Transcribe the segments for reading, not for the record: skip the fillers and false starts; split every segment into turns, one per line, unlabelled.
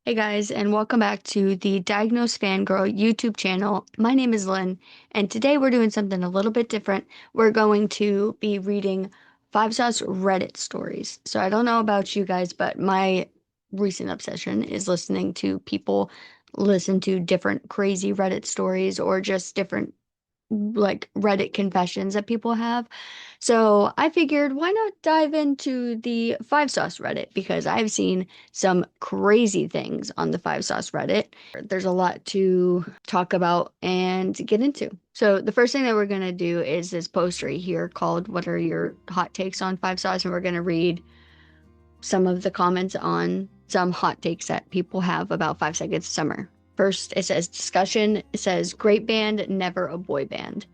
Hey guys, and welcome back to the Diagnosed Fangirl YouTube channel. My name is Lynn, and today we're doing something a little bit different. We're going to be reading Five Sauce Reddit stories. So I don't know about you guys, but my recent obsession is listening to people listen to different crazy Reddit stories or just different like Reddit confessions that people have. So I figured, why not dive into the Five Sauce Reddit? Because I've seen some crazy things on the Five Sauce Reddit. There's a lot to talk about and get into. So the first thing that we're going to do is this post right here called "What are your hot takes on Five Sauce?" And we're going to read some of the comments on some hot takes that people have about 5 Seconds of Summer. First, it says discussion. It says great band, never a boy band.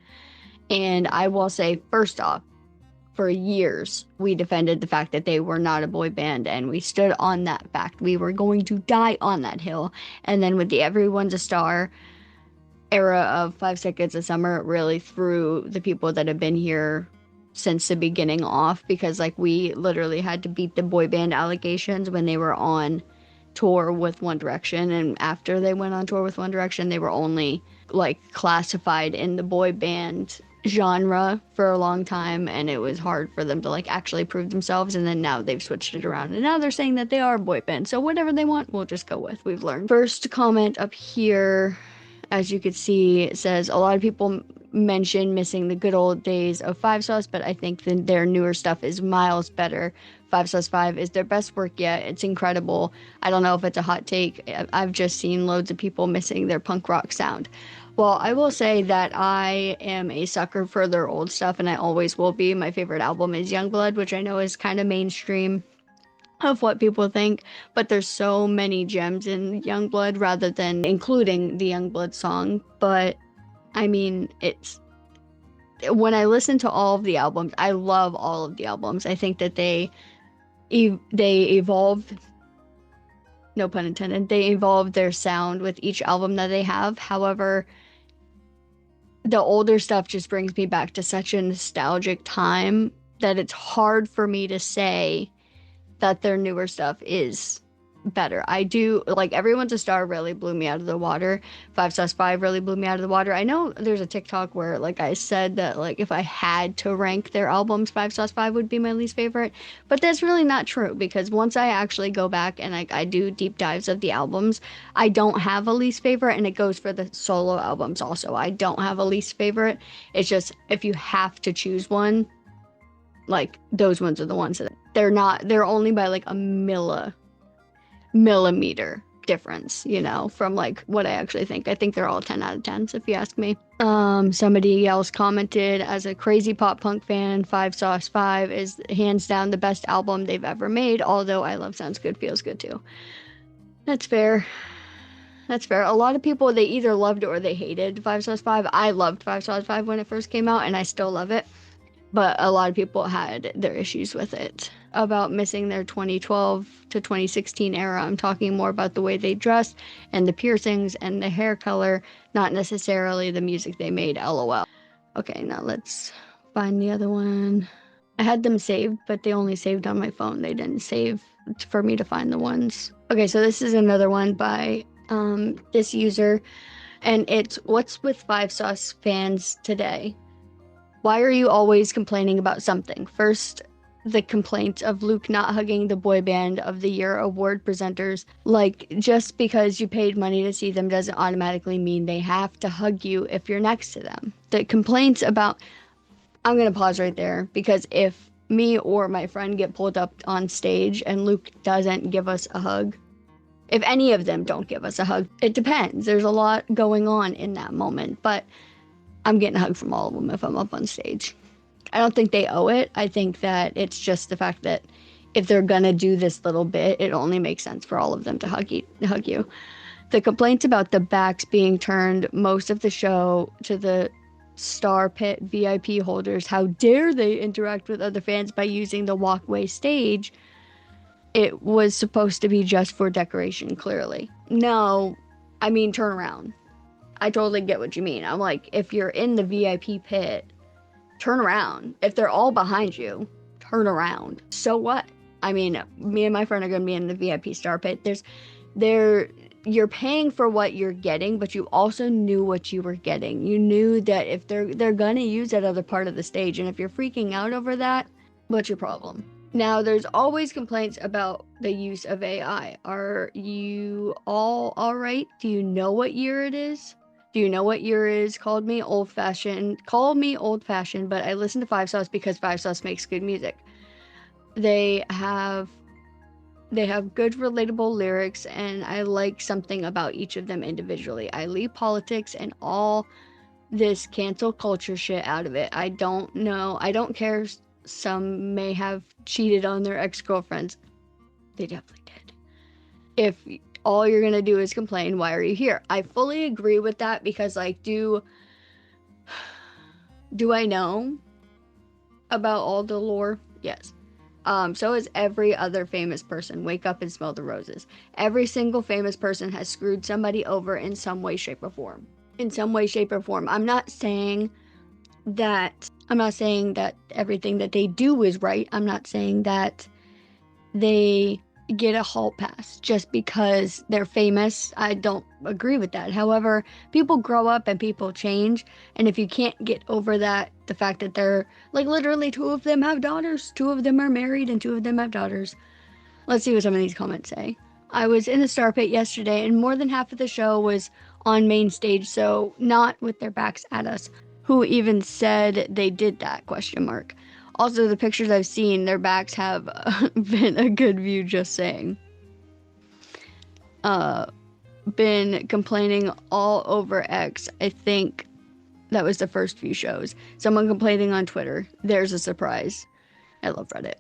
And I will say, first off, for years, we defended the fact that they were not a boy band, and we stood on that fact. We were going to die on that hill. And then with the Everyone's a Star era of 5 Seconds of Summer, it really threw the people that have been here since the beginning off, because like we literally had to beat the boy band allegations when they were on tour with One Direction, and after they went on tour with One Direction, they were only like classified in the boy band genre for a long time, and it was hard for them to like actually prove themselves. And then now they've switched it around, and now they're saying that they are a boy band, so whatever they want, we'll just go with. We've learned. First comment up here, as you could see, it says a lot of people mention missing the good old days of Five Sauce, but I think their newer stuff is miles better. Five Sauce 5 is their best work yet. It's incredible. I don't know if it's a hot take. I've just seen loads of people missing their punk rock sound. Well, I will say that I am a sucker for their old stuff, and I always will be. My favorite album is Youngblood, which I know is kind of mainstream of what people think, but there's so many gems in Youngblood rather than including the Youngblood song. But I mean, it's when I listen to all of the albums, I love all of the albums. I think that they evolved, no pun intended, they evolved their sound with each album that they have. However, the older stuff just brings me back to such a nostalgic time that it's hard for me to say that their newer stuff is better. I do like Everyone's a Star really blew me out of the water. 5 Sauce 5 really blew me out of the water. I know there's a TikTok where like I said that like if I had to rank their albums, 5 Sauce 5 would be my least favorite, but that's really not true, because once I actually go back and I do deep dives of the albums, I don't have a least favorite, and it goes for the solo albums also. I don't have a least favorite. It's just if you have to choose one, like those ones are the ones that they're only by like a millimeter difference, from like what I actually think. I think they're all 10 out of 10s if you ask me. Somebody else commented, as a crazy pop punk fan, 5 Sauce 5 is hands down the best album they've ever made, although I Love Sounds Good Feels Good too. That's fair. That's fair. A lot of people, they either loved or they hated 5 Sauce 5. I loved 5 Sauce 5 when it first came out, and I still love it, but a lot of people had their issues with it. About missing their 2012 to 2016 era, I'm talking more about the way they dressed and the piercings and the hair color, not necessarily the music they made, lol. Okay, now let's find the other one. I had them saved, but they only saved on my phone. They didn't save for me to find the ones. Okay, so this is another one by this user, and it's, what's with 5 Sauce fans today? Why are you always complaining about something? First, the complaint of Luke not hugging the Boy Band of the Year award presenters. Like, just because you paid money to see them doesn't automatically mean they have to hug you if you're next to them. The complaints about, I'm going to pause right there, because if me or my friend get pulled up on stage and Luke doesn't give us a hug, if any of them don't give us a hug, it depends. There's a lot going on in that moment, but I'm getting a hug from all of them if I'm up on stage. I don't think they owe it. I think that it's just the fact that if they're gonna do this little bit, it only makes sense for all of them to hug you. The complaints about the backs being turned most of the show to the Star Pit VIP holders, how dare they interact with other fans by using the walkway stage? It was supposed to be just for decoration, clearly. No, I mean, turn around. I totally get what you mean. I'm like, if you're in the VIP pit, turn around. If they're all behind you, turn around. So what? I mean, me and my friend are going to be in the VIP Star Pit. You're paying for what you're getting, but you also knew what you were getting. You knew that if they're gonna use that other part of the stage, and if you're freaking out over that, what's your problem? Now, there's always complaints about the use of AI. Are you all right? Do you know what year it is? Do you know what year it is? Call me old fashioned, but I listen to Five Sauce because Five Sauce makes good music. They have good relatable lyrics, and I like something about each of them individually. I leave politics and all this cancel culture shit out of it. I don't know. I don't care. Some may have cheated on their ex-girlfriends. They definitely did. If all you're gonna do is complain, why are you here? I fully agree with that because, like, do I know about all the lore? Yes. So is every other famous person. Wake up and smell the roses. Every single famous person has screwed somebody over in some way, shape, or form. I'm not saying that everything that they do is right. I'm not saying that they get a hall pass just because they're famous. I don't agree with that. However, people grow up and people change, and if you can't get over that, the fact that they're, like, literally 2 of them have daughters, 2 of them are married, and 2 of them have daughters. Let's see what some of these comments say. I was in the Star Pit yesterday, and more than half of the show was on main stage, so not with their backs at us. Who even said they did that? Question mark. Also, the pictures I've seen, their backs have been a good view, just saying. Been complaining all over X. I think that was the first few shows. Someone complaining on Twitter. There's a surprise. I love Reddit.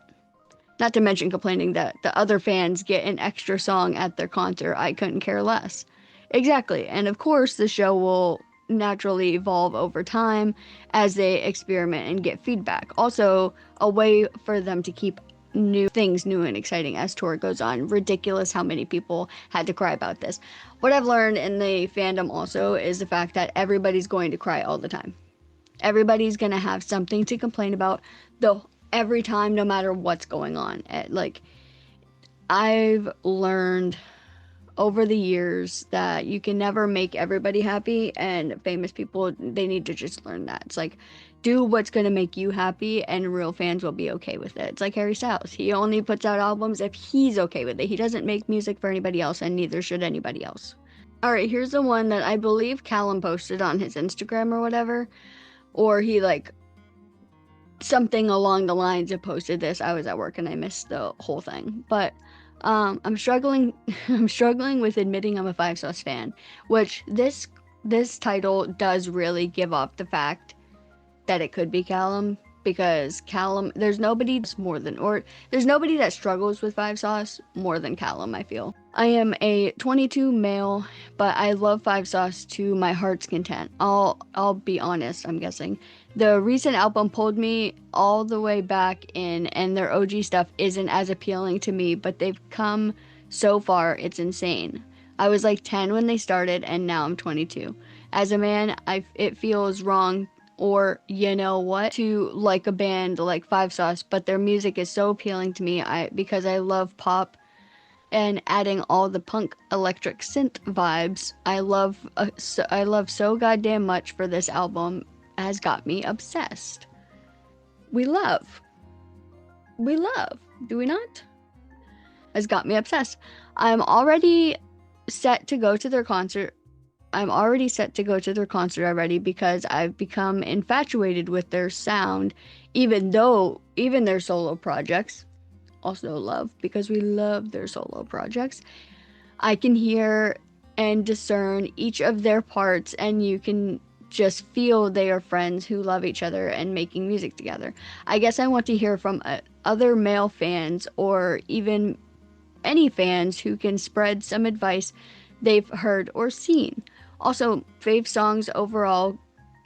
Not to mention complaining that the other fans get an extra song at their concert. I couldn't care less. Exactly. And of course, the show will naturally evolve over time as they experiment and get feedback. Also, a way for them to keep new and exciting as tour goes on. Ridiculous how many people had to cry about this. What I've learned in the fandom also is the fact that everybody's going to cry all the time. Everybody's gonna have something to complain about every time, no matter what's going on. Like, I've learned over the years that you can never make everybody happy, and famous people, they need to just learn that. It's like, do what's going to make you happy, and real fans will be okay with it. It's like Harry Styles. He only puts out albums if he's okay with it. He doesn't make music for anybody else, and neither should anybody else. Alright, here's the one that I believe Callum posted on his Instagram or whatever, or he, like, something along the lines of posted this. I was at work and I missed the whole thing, but I'm struggling with admitting I'm a Five Sauce fan, which this title does really give off the fact that it could be Callum, because Callum, there's nobody that struggles with Five Sauce more than Callum, I feel. I am a 22 male, but I love Five Sauce to my heart's content. I'll be honest, I'm guessing. The recent album pulled me all the way back in, and their OG stuff isn't as appealing to me, but they've come so far, it's insane. I was like 10 when they started, and now I'm 22. As a man, it feels wrong, or you know what, to like a band like Five Sauce, but their music is so appealing to me because I love pop, and adding all the punk electric synth vibes I love so goddamn much for this album has got me obsessed. We love, do we not? Has got me obsessed. I'm already set to go to their concert already because I've become infatuated with their sound, even their solo projects. Also love, because we love their solo projects. I can hear and discern each of their parts, and you can just feel they are friends who love each other and making music together. I guess I want to hear from other male fans, or even any fans who can spread some advice they've heard or seen. Also, fave songs overall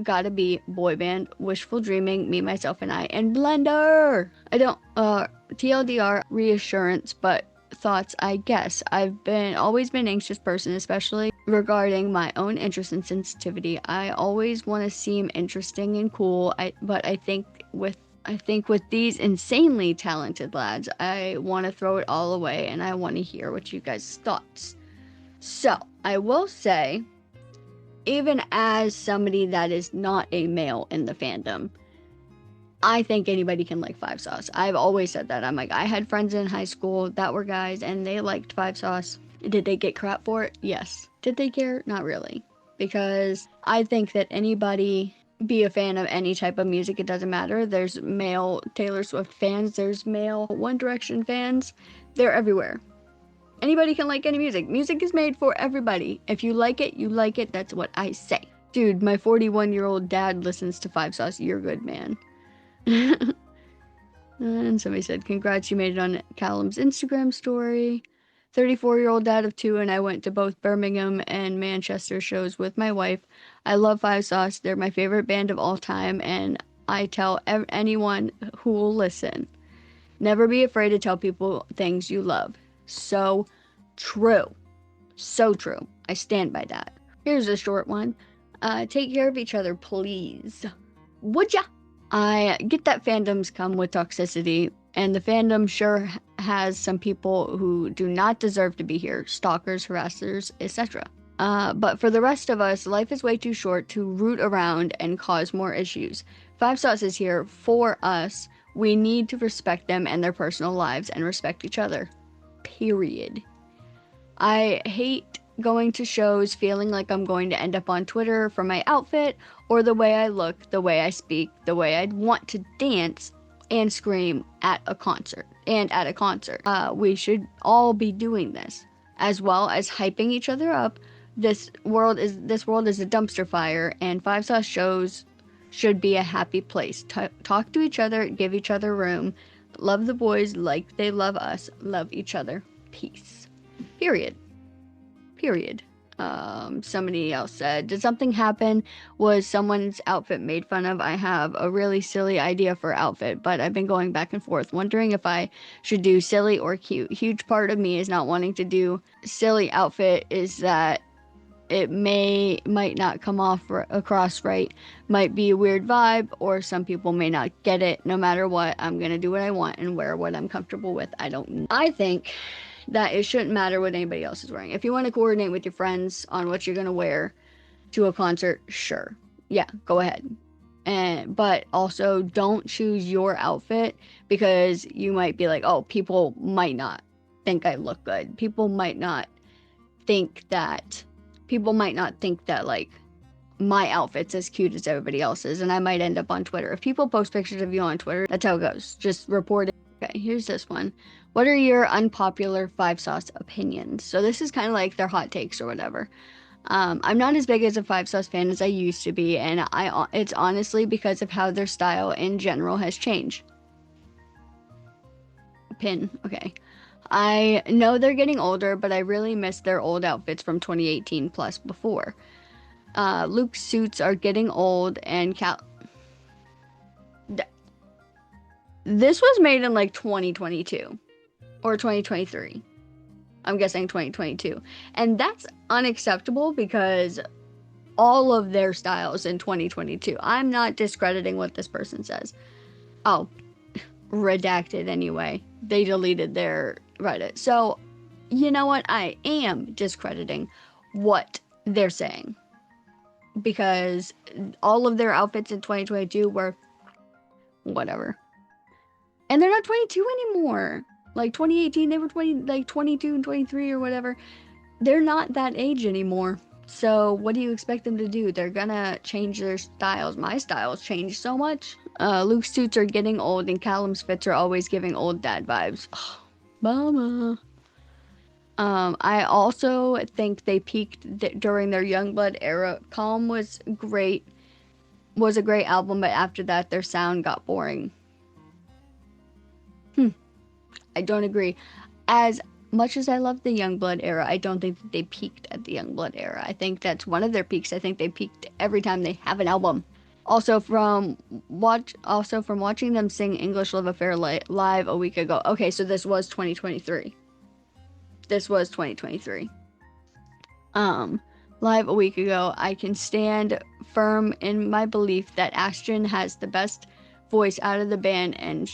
gotta be Boy Band, Wishful Dreaming, Me, Myself, and I, and Blender! I don't, TLDR, reassurance, but thoughts, I guess. I've always been an anxious person, especially regarding my own interest and sensitivity. I always want to seem interesting and cool, but I think with these insanely talented lads, I want to throw it all away, and I want to hear what you guys' thoughts. So, I will say, even as somebody that is not a male in the fandom, I think anybody can like Five Sauce. I've always said that. I'm like, I had friends in high school that were guys and they liked Five Sauce. Did they get crap for it? Yes. Did they care? Not really. Because I think that anybody be a fan of any type of music, it doesn't matter. There's male Taylor Swift fans, there's male One Direction fans. They're everywhere. Anybody can like any music. Music is made for everybody. If you like it, you like it. That's what I say. Dude, my 41-year-old dad listens to Five Sauce. You're good, man. And somebody said, congrats, you made it on Callum's Instagram story. 34-year-old dad of two, and I went to both Birmingham and Manchester shows with my wife. I love Five Sauce. They're my favorite band of all time, and I tell anyone who will listen, never be afraid to tell people things you love. So true. So true. I stand by that. Here's a short one. Take care of each other, please. Would ya? I get that fandoms come with toxicity, and the fandom sure has some people who do not deserve to be here, stalkers, harassers, etc. But for the rest of us, life is way too short to root around and cause more issues. Five Sauce is here for us. We need to respect them and their personal lives and respect each other. Period. I hate going to shows feeling like I'm going to end up on Twitter for my outfit or the way I look, the way I speak, the way I'd want to dance and scream at a concert. We should all be doing this, as well as hyping each other up. This world is a dumpster fire, and Five Sauce shows should be a happy place. Talk to each other, give each other room, love the boys like they love us, love each other. Peace. Period. Somebody else said, did something happen? Was someone's outfit made fun of? I have a really silly idea for outfit, but I've been going back and forth, wondering if I should do silly or cute. Huge part of me is not wanting to do silly outfit is that it might not come across right, might be a weird vibe, or some people may not get it. No matter what, I'm gonna do what I want and wear what I'm comfortable with. I think that it shouldn't matter what anybody else is wearing. If you want to coordinate with your friends on what you're gonna wear to a concert, sure, yeah, go ahead. But also don't choose your outfit because you might be like, oh, people might not think I look good. People might not think that like my outfit's as cute as everybody else's, and I might end up on Twitter. If people post pictures of you on Twitter, that's how it goes. Just report it. Okay, here's this one. What are your unpopular Five Sauce opinions? So this is kind of like their hot takes or whatever. I'm not as big as a Five Sauce fan as I used to be, and it's honestly because of how their style in general has changed. Pin, okay. I know they're getting older, but I really miss their old outfits from 2018 plus before. Luke's suits are getting old, and this was made in like 2022 or 2023. I'm guessing 2022. And that's unacceptable because all of their styles in 2022. I'm not discrediting what this person says. Oh, redacted anyway. They deleted their Reddit. So, you know what? I am discrediting what they're saying. Because all of their outfits in 2022 were whatever. And they're not 22 anymore. Like 2018, they were 22 and 23 or whatever. They're not that age anymore. So what do you expect them to do? They're gonna change their styles. My styles changed so much. Luke's suits are getting old, and Callum's fits are always giving old dad vibes. Mama. I also think they peaked during their Youngblood era. Calm was a great album, but after that, their sound got boring. I don't agree. As much as I love the Youngblood era, I don't think that they peaked at the Youngblood era. I think that's one of their peaks. I think they peaked every time they have an album. Also from watching them sing English Love Affair live a week ago. Okay, so this was 2023. Live a week ago, I can stand firm in my belief that Ashton has the best voice out of the band and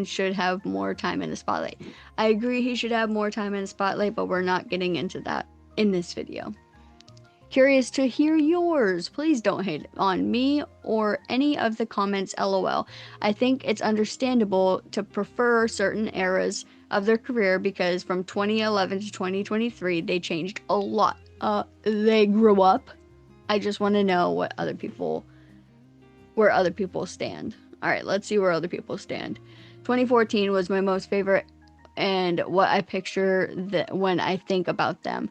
should have more time in the spotlight. I agree he should have more time in the spotlight, but we're not getting into that. in this video. Curious to hear yours. Please don't hate on me or any of the comments, lol. I think it's understandable to prefer certain eras of their career because from 2011 to 2023, they changed a lot. They grew up. I just want to know where other people stand. All right, let's see where other people stand. 2014 was my most favorite and what I picture when I think about them.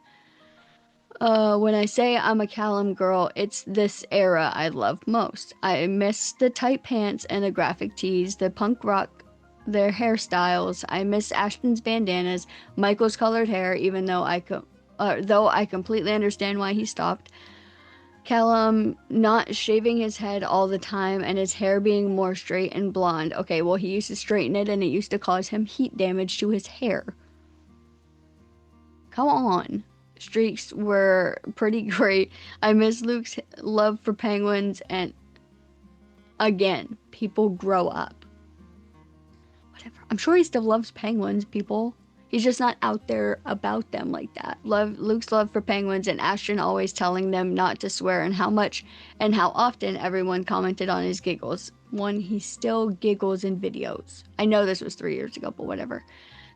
When I say I'm a Callum girl, it's this era I love most. I miss the tight pants and the graphic tees, the punk rock, their hairstyles. I miss Ashton's bandanas, Michael's colored hair, even though I completely understand why he stopped. Callum not shaving his head all the time and his hair being more straight and blonde. Okay, well, he used to straighten it and it used to cause him heat damage to his hair. Come on. Streaks were pretty great. I miss Luke's love for penguins, and again, people grow up. Whatever. I'm sure he still loves penguins, people. He's just not out there about them like that. Luke's love for penguins and Ashton always telling them not to swear and how much and how often everyone commented on his giggles. He still giggles in videos. I know this was 3 years ago, but whatever.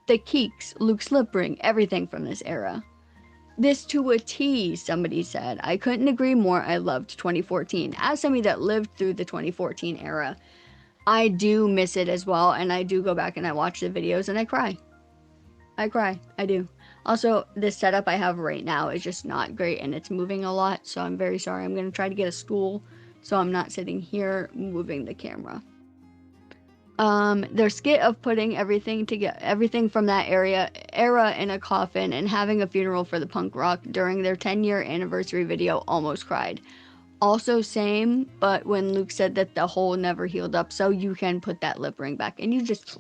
The Keeks, Luke's lip ring, everything from this era. This to a T, somebody said. I couldn't agree more. I loved 2014. As somebody that lived through the 2014 era, I do miss it as well, and I do go back and I watch the videos and I cry. I do. Also, this setup I have right now is just not great and it's moving a lot, so I'm very sorry. I'm going to try to get a stool so I'm not sitting here moving the camera. Their skit of putting everything from that era in a coffin and having a funeral for the punk rock during their 10-year anniversary video, almost cried. Also same, but when Luke said that the hole never healed up, so you can put that lip ring back, and you just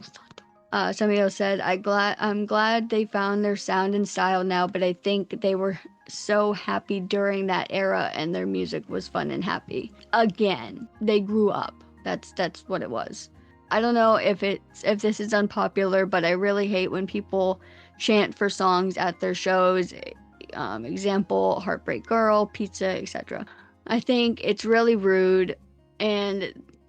somebody else said, I'm glad they found their sound and style now, but I think they were so happy during that era and their music was fun and happy. Again, they grew up. That's what it was. I don't know if this is unpopular, but I really hate when people chant for songs at their shows. Example, Heartbreak Girl, Pizza, etc. I think it's really rude,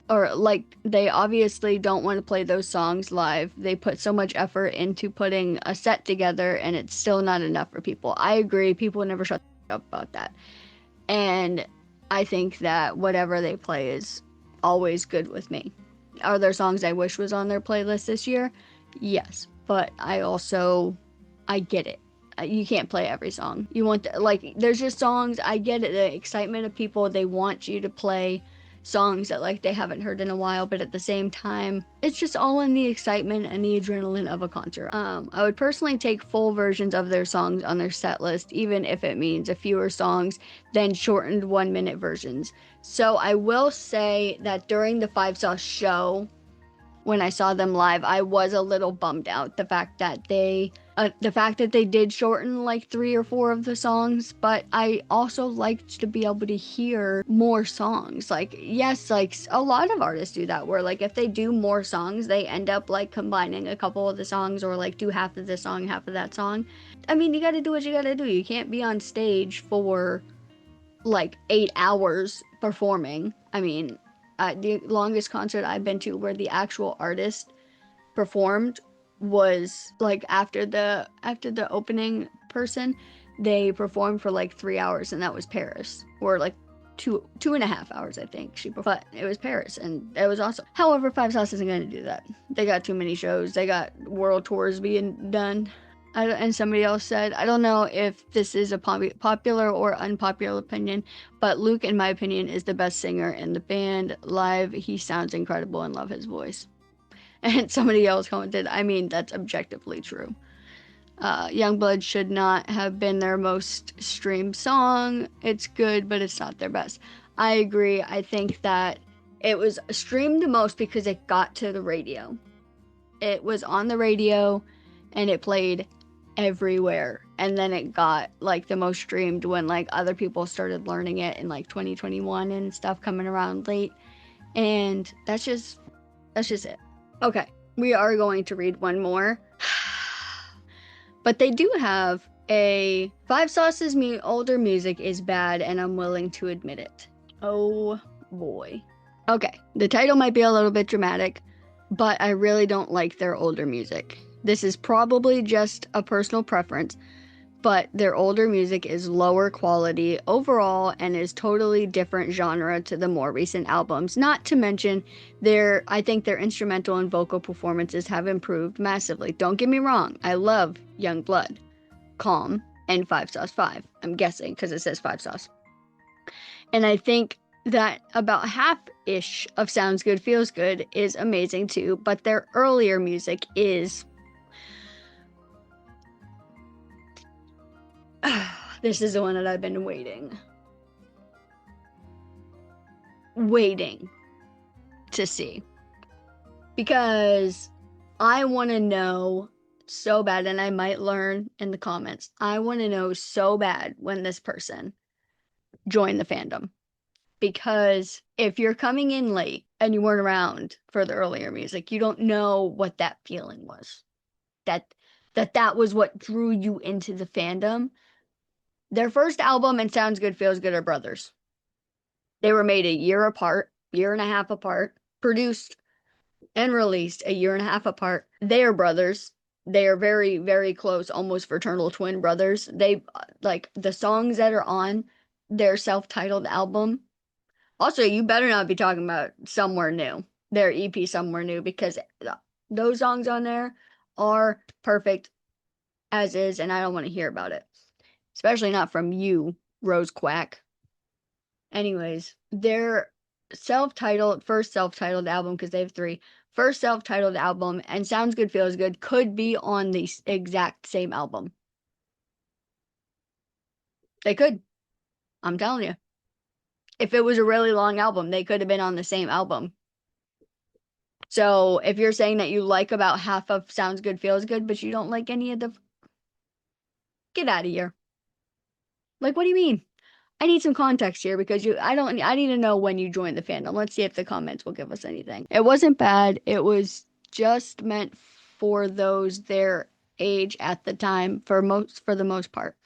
or like they obviously don't want to play those songs live. They put so much effort into putting a set together and it's still not enough for people. I agree, people never shut up about that. And I think that whatever they play is always good with me. Are there songs I wish was on their playlist this year? Yes, but I get it. You can't play every song. You want there's just songs, I get it, the excitement of people, they want you to play songs that like they haven't heard in a while, but at the same time, it's just all in the excitement and the adrenaline of a concert. I would personally take full versions of their songs on their set list, even if it means a fewer songs than shortened 1-minute versions. So I will say that during the Five Sauce show, when I saw them live, I was a little bummed out the fact that they did shorten like 3 or 4 of the songs, but I also liked to be able to hear more songs. Like, yes, like a lot of artists do that, where like if they do more songs, they end up like combining a couple of the songs or like do half of the song, half of that song. I mean, you gotta do what you gotta do. You can't be on stage for like 8 hours performing. I mean, the longest concert I've been to where the actual artist performed was like after the opening person, they performed for like 3 hours, and that was Paris, or like two and a half hours, I think she performed. But it was Paris and it was awesome. However, Five Sauce isn't going to do that. They got too many shows. They got world tours being done. And somebody else said, I don't know if this is a popular or unpopular opinion, but Luke, in my opinion, is the best singer in the band. Live, he sounds incredible and love his voice. And somebody else commented, I mean, that's objectively true. Youngblood should not have been their most streamed song. It's good, but it's not their best. I agree. I think that it was streamed the most because it got to the radio. It was on the radio and it played everywhere, and then it got like the most streamed when like other people started learning it in like 2021 and stuff coming around late, and that's just it. Okay, we are going to read one more, but they do have A Five Sauce's older music is bad, and I'm willing to admit it. Oh boy. Okay, the title might be a little bit dramatic, but I really don't like their older music. This is probably just a personal preference, but their older music is lower quality overall and is totally different genre to the more recent albums. Not to mention I think their instrumental and vocal performances have improved massively. Don't get me wrong, I love Young Blood, Calm, and Five Sauce 5. I'm guessing because it says Five Sauce. And I think that about half-ish of Sounds Good Feels Good is amazing too, but their earlier music is this is the one that I've been waiting to see, because I want to know so bad, and I might learn in the comments. I want to know so bad when this person joined the fandom, because if you're coming in late and you weren't around for the earlier music, you don't know what that feeling was. That was what drew you into the fandom. Their first album and Sounds Good Feels Good are brothers. They were made a year apart, year and a half apart, produced and released a year and a half apart. They are brothers. They are very, very close, almost fraternal twin brothers. They like the songs that are on their self-titled album. Also, you better not be talking about Somewhere New, their EP Somewhere New, because those songs on there are perfect as is, and I don't want to hear about it. Especially not from you, Rose Quack. Anyways, their first self-titled album, because they have three, first self-titled album and Sounds Good Feels Good could be on the exact same album. They could. I'm telling you. If it was a really long album, they could have been on the same album. So if you're saying that you like about half of Sounds Good Feels Good, but you don't like any of the, get out of here. Like, what do you mean? I need some context here, because I need to know when you joined the fandom. Let's see if the comments will give us anything. It wasn't bad. It was just meant for those their age at the time, for the most part.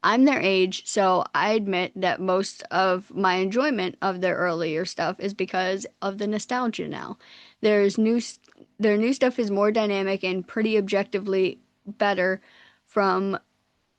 I'm their age, so I admit that most of my enjoyment of their earlier stuff is because of the nostalgia now. There's new Their new stuff is more dynamic and pretty objectively better from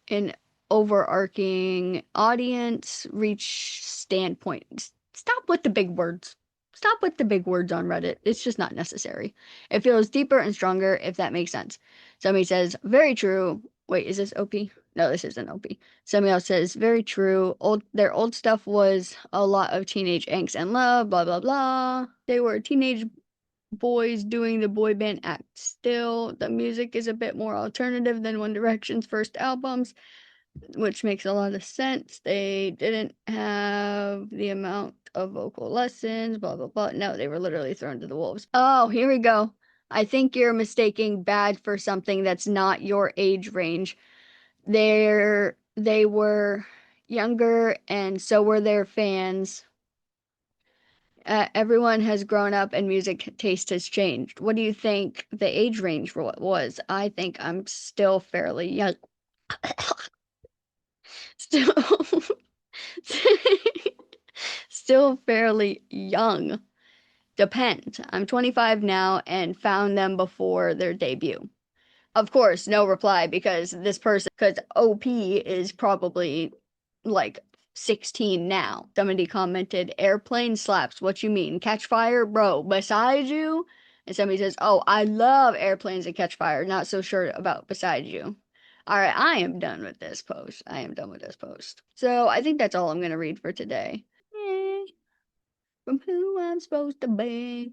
an overarching audience reach standpoint. Stop with the big words. Stop with the big words on Reddit. It's just not necessary. It feels deeper and stronger, if that makes sense. Somebody says, very true. Wait, is this OP? No, this isn't OP. Somebody else says, very true. Their old stuff was a lot of teenage angst and love, blah, blah, blah. They were teenage boys doing the boy band act. Still, the music is a bit more alternative than One Direction's first albums, which makes a lot of sense. They didn't have the amount of vocal lessons, blah, blah, blah. No, they were literally thrown to the wolves. Oh, here we go. I think you're mistaking bad for something that's not your age range. They were younger, and so were their fans. Everyone has grown up and music taste has changed. What do you think the age range was? I think I'm still fairly young. Still, still fairly young. Depends. I'm 25 now and found them before their debut. Of course, no reply, because OP is probably like 16 now. Somebody commented, airplane slaps. What you mean? Catch Fire? Bro, Beside You? And somebody says, oh, I love Airplanes and Catch Fire. Not so sure about Beside You. All right, I am done with this post. I am done with this post. So I think that's all I'm going to read for today. From who I'm supposed to be.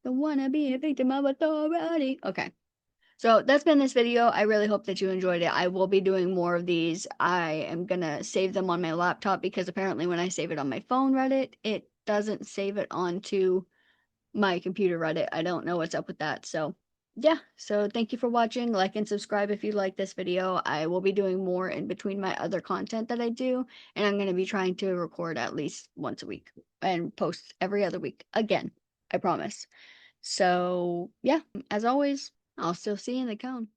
Don't want to be a victim of authority. Okay. So that's been this video. I really hope that you enjoyed it. I will be doing more of these. I am gonna save them on my laptop, because apparently when I save it on my phone Reddit, it doesn't save it onto my computer Reddit. I don't know what's up with that. So yeah, so thank you for watching. Like and subscribe if you like this video. I will be doing more in between my other content that I do, and I'm going to be trying to record at least once a week and post every other week again. I promise. So yeah, as always, I'll still see you in the cone.